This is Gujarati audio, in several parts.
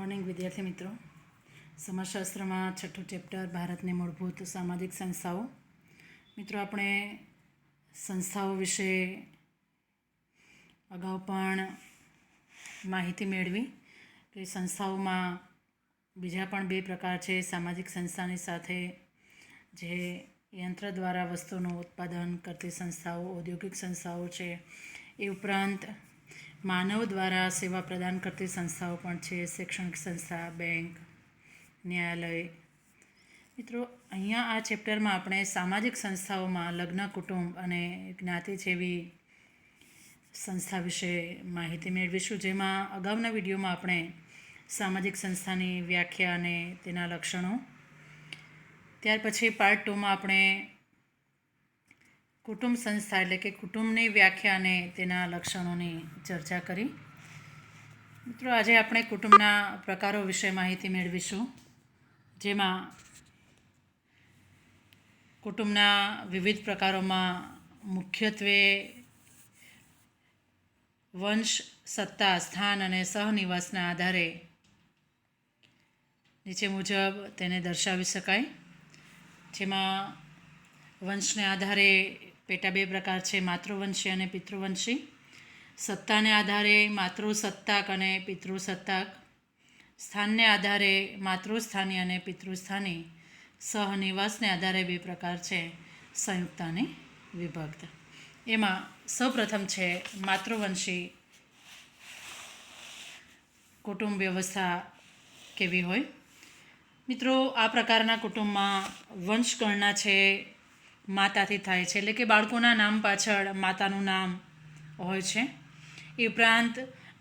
મોર્નિંગ વિદ્યાર્થી મિત્રો, સમાજશાસ્ત્રમાં છઠ્ઠું ચેપ્ટર ભારતની મૂળભૂત સામાજિક સંસ્થાઓ. મિત્રો, આપણે સંસ્થાઓ વિશે અગાઉ પણ માહિતી મેળવી કે સંસ્થાઓમાં બીજા પણ બે પ્રકાર છે. સામાજિક સંસ્થાની સાથે જે યંત્ર દ્વારા વસ્તુનું ઉત્પાદન કરતી સંસ્થાઓ, ઔદ્યોગિક સંસ્થાઓ છે. એ ઉપરાંત માનવ દ્વારા સેવા પ્રદાન કરતી સંસ્થાઓ પણ છે. શૈક્ષણિક સંસ્થા, બેંક, ન્યાયાલય. મિત્રો, અહીંયા આ ચેપ્ટરમાં આપણે સામાજિક સંસ્થાઓમાં લગ્ન, કુટુંબ અને જ્ઞાતિ જેવી સંસ્થા વિશે માહિતી મેળવીશું. જેમાં અગાઉના વિડીયોમાં આપણે સામાજિક સંસ્થાની વ્યાખ્યા અને તેના લક્ષણો, ત્યાર પછી પાર્ટ 2માં આપણે કુટુંબ સંસ્થા એટલે કે કુટુંબની વ્યાખ્યા અને તેના લક્ષણોની ચર્ચા કરી. મિત્રો, આજે આપણે કુટુંબના પ્રકારો વિશે માહિતી મેળવીશું. જેમાં કુટુંબના વિવિધ પ્રકારોમાં મુખ્યત્વે વંશ, સત્તા, સ્થાન અને સહનિવાસના આધારે નીચે મુજબ તેને દર્શાવી શકાય. જેમાં વંશને આધારે પેટા બે પ્રકાર છે: માતૃવંશી અને પિતૃવંશી. સત્તાને આધારે માતૃસત્તાક અને પિતૃસત્તાક. સ્થાનને આધારે માતૃસ્થાની અને પિતૃસ્થાની. સહનિવાસને આધારે બે પ્રકાર છે: સંયુક્ત અને વિભક્ત. એમાં સૌપ્રથમ છે માતૃવંશી કુટુંબ વ્યવસ્થા કેવી હોય. મિત્રો, આ પ્રકારના કુટુંબમાં વંશગણના છે માતાથી થાય છે, એટલે કે બાળકોના નામ પાછળ માતાનું નામ હોય છે. એ ઉપરાંત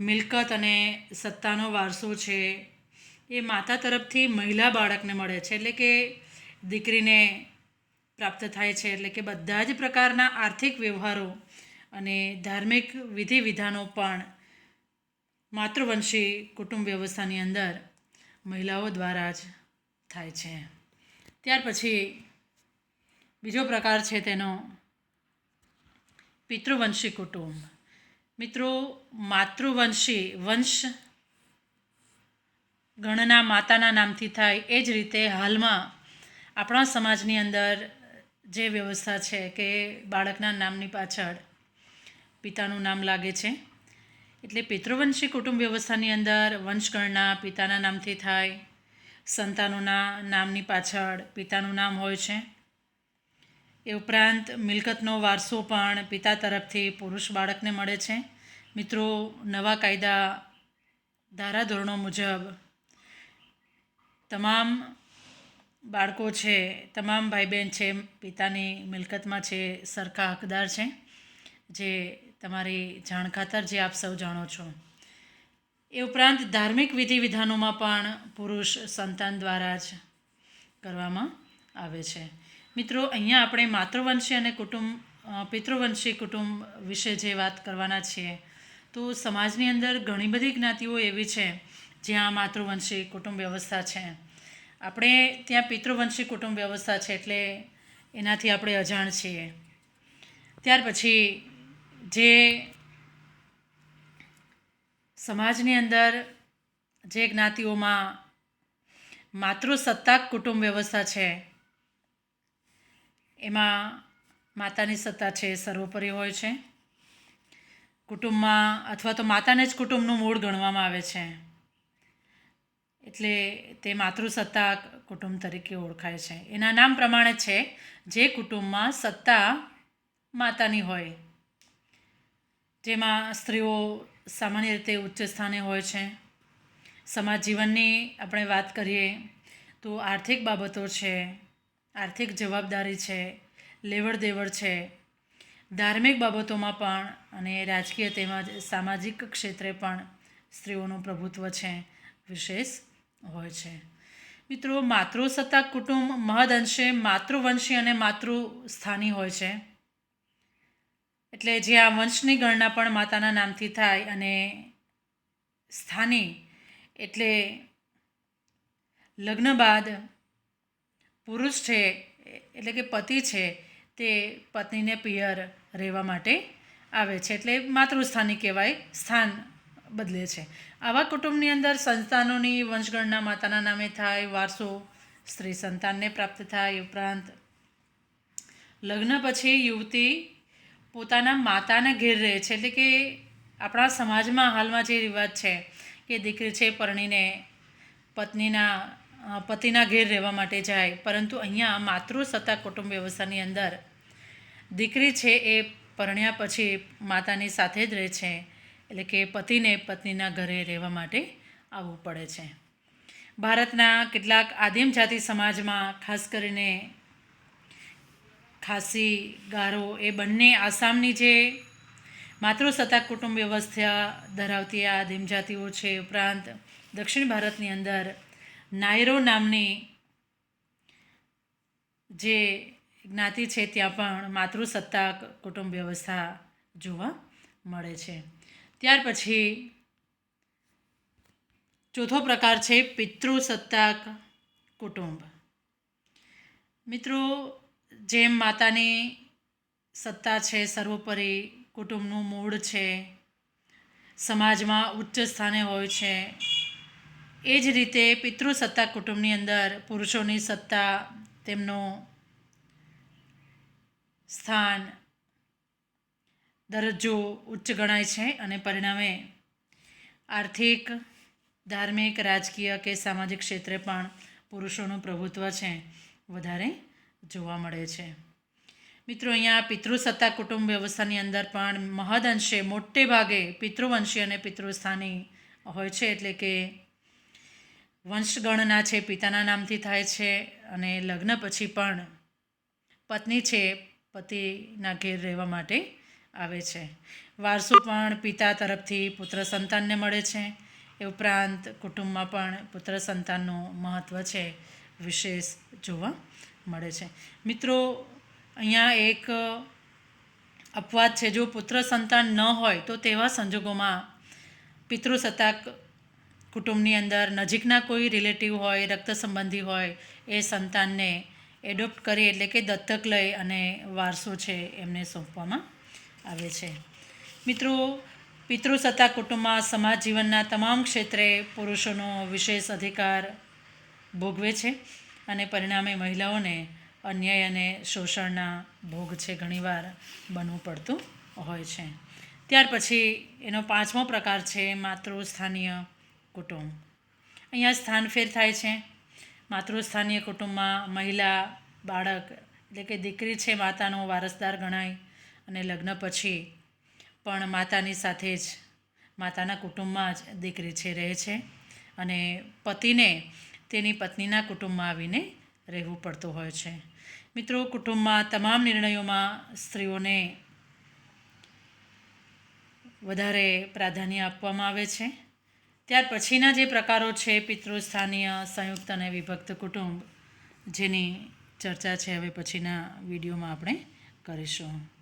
મિલકત અને સત્તાનો વારસો છે એ માતા તરફથી મહિલા બાળકને મળે છે, એટલે કે દીકરીને પ્રાપ્ત થાય છે. એટલે કે બધા જ પ્રકારના આર્થિક વ્યવહારો અને ધાર્મિક વિધિ વિધાનો પણ માતૃવંશી કુટુંબ વ્યવસ્થાની અંદર મહિલાઓ દ્વારા જ થાય છે. ત્યાર પછી બીજો પ્રકાર છે તેનો પિતૃવંશી કુટુંબ. મિત્રો, માતૃવંશી વંશ ગણના માતાના નામથી થાય એ જ રીતે હાલમાં આપણા સમાજની અંદર જે વ્યવસ્થા છે કે બાળકના નામની પાછળ પિતાનું નામ લાગે છે. એટલે પિતૃવંશી કુટુંબ વ્યવસ્થાની અંદર વંશગણના પિતાના નામથી થાય. સંતાનોના નામની પાછળ પિતાનું નામ હોય છે. એ ઉપરાંત મિલકતનો વારસો પણ પિતા તરફથી પુરુષ બાળકને મળે છે. મિત્રો, નવા કાયદા ધારાધોરણો મુજબ તમામ બાળકો છે, તમામ ભાઈ બહેન છે, પિતાની મિલકતમાં છે સરખા હકદાર છે. જે તમારી જાણ ખાતર જે આપ સૌ જાણો છો. એ ઉપરાંત ધાર્મિક વિધિ વિધાનોમાં પણ પુરુષ સંતાન દ્વારા જ કરવામાં આવે છે. મિત્રો, અહીંયા આપણે માતૃવંશી અને પિતૃવંશી કુટુંબ વિશે જે વાત કરવાના છીએ, તો સમાજની અંદર ઘણી બધી જ્ઞાતિઓ એવી છે જ્યાં માતૃવંશી કુટુંબ વ્યવસ્થા છે. આપણે ત્યાં પિતૃવંશી કુટુંબ વ્યવસ્થા છે, એટલે એનાથી આપણે અજાણ છીએ. ત્યાર પછી જે સમાજની અંદર જે જ્ઞાતિઓમાં માતૃસત્તાક કુટુંબ વ્યવસ્થા છે એમાં માતાની સત્તા છે સર્વોપરી હોય છે. કુટુંબમાં અથવા તો માતાને જ કુટુંબનું મૂળ ગણવામાં આવે છે, એટલે તે માતૃસત્તાક કુટુંબ તરીકે ઓળખાય છે. એના નામ પ્રમાણે છે જે કુટુંબમાં સત્તા માતાની હોય, જેમાં સ્ત્રીઓ સામાન્ય રીતે ઉચ્ચ સ્થાને હોય છે. સમાજ જીવનની આપણે વાત કરીએ તો આર્થિક બાબતો છે, આર્થિક જવાબદારી છે, લેવડ દેવડ છે, ધાર્મિક બાબતોમાં પણ અને રાજકીય તેમજ સામાજિક ક્ષેત્રે પણ સ્ત્રીઓનું પ્રભુત્વ છે વિશેષ હોય છે. મિત્રો, માતૃસત્તાક કુટુંબ મહદઅંશે માતૃવંશી અને માતૃસ્થાની હોય છે. એટલે જ્યાં વંશની ગણના પણ માતાના નામથી થાય અને સ્થાની એટલે લગ્ન બાદ પુરુષ છે એટલે કે પતિ છે તે પત્નીને પિયર રહેવા માટે આવે છે, એટલે માતૃસ્થાની કહેવાય. સ્થાન બદલે છે. આવા કુટુંબની અંદર સંતાનોની વંશગણના માતાના નામે થાય, વારસો સ્ત્રી સંતાનને પ્રાપ્ત થાય. ઉપરાંત લગ્ન પછી યુવતી પોતાના માતાના ઘેર રહે છે. એટલે કે આપણા સમાજમાં હાલમાં જે રિવાજ છે કે દીકરી છે પરણીને પતિના ઘેર રહેવા માટે જાય, પરંતુ અહીંયા માતૃસત્તા કુટુંબ વ્યવસ્થાની અંદર દીકરી છે એ પરણ્યા પછી માતાની સાથે જ રહે છે. એટલે કે પતિને પત્નીના ઘરે રહેવા માટે આવવું પડે છે. ભારતના કેટલાક આદિમ જાતિ સમાજમાં ખાસ કરીને ખાસી, ગારો એ બંને આસામની જે માતૃસત્તા કુટુંબ વ્યવસ્થા ધરાવતી આ આદિમ જાતિઓ છે. ઉપરાંત દક્ષિણ ભારતની અંદર નાયરો નામની જે જ્ઞાતિ છે ત્યાં પણ માતૃસત્તાક કુટુંબ વ્યવસ્થા જોવા મળે છે. ત્યાર પછી ચોથો પ્રકાર છે પિતૃસત્તાક કુટુંબ. મિત્રો, જેમ માતાની સત્તા છે સર્વોપરી, કુટુંબનું મૂળ છે, સમાજમાં ઉચ્ચ સ્થાને હોય છે, એ જ રીતે પિતૃસત્તાક કુટુંબની અંદર પુરુષોની સત્તા, તેમનું સ્થાન, દરજ્જો ઉચ્ચ ગણાય છે અને પરિણામે આર્થિક, ધાર્મિક, રાજકીય કે સામાજિક ક્ષેત્રે પણ પુરુષોનું પ્રભુત્વ છે વધારે જોવા મળે છે. મિત્રો, અહીંયા પિતૃસત્તા કુટુંબ વ્યવસ્થાની અંદર પણ મહદઅંશે મોટે ભાગે પિતૃવંશી અને પિતૃસ્થાની હોય છે. એટલે કે વંશગણના છે પિતાના નામથી થાય છે અને લગ્ન પછી પણ પત્ની છે પતિના ઘેર રહેવા માટે આવે છે. વારસો પણ પિતા તરફથી પુત્ર સંતાનને મળે છે. એ ઉપરાંત કુટુંબમાં પણ પુત્ર સંતાનનું મહત્ત્વ છે વિશેષ જોવા મળે છે. મિત્રો, અહીંયા એક અપવાદ છે. જો પુત્ર સંતાન ન હોય તો તેવા સંજોગોમાં પિતૃસત્તાક કુટુંબની અંદર નજીકના કોઈ રિલેટિવ હોય, રક્ત સંબંધી હોય, એ સંતાનને એડોપ્ટ કરી એટલે કે દત્તક લઈ અને વારસો છે એમને સોંપવામાં આવે છે. મિત્રો, પિતૃસત્તાક કુટુંબમાં સમાજ જીવનના તમામ ક્ષેત્રે પુરુષોનો વિશેષ અધિકાર ભોગવે છે અને પરિણામે મહિલાઓને અન્યાય અને શોષણના ભોગ છે ઘણીવાર બનવું પડતું હોય છે. ત્યાર પછી એનો પાંચમો પ્રકાર છે માતૃસ્થાનીય કુટુંબ. અહીંયા સ્થાનફેર થાય છે. માતૃસ્થાનીય કુટુંબમાં મહિલા, બાળક એટલે કે દીકરી છે માતાનો વારસદાર ગણાય અને લગ્ન પછી પણ માતાની સાથે જ માતાના કુટુંબમાં જ દીકરી છે રહે છે અને પતિને તેની પત્નીના કુટુંબમાં આવીને રહેવું પડતું હોય છે. મિત્રો, કુટુંબમાં તમામ નિર્ણયોમાં સ્ત્રીઓને વધારે પ્રાધાન્ય આપવામાં આવે છે. ત્યાર પછીના જે પ્રકારો છે પિતૃસ્થાનીય, સંયુક્ત અને વિભક્ત કુટુંબ, જેની ચર્ચા છે હવે પછીના વિડીયોમાં આપણે કરીશું.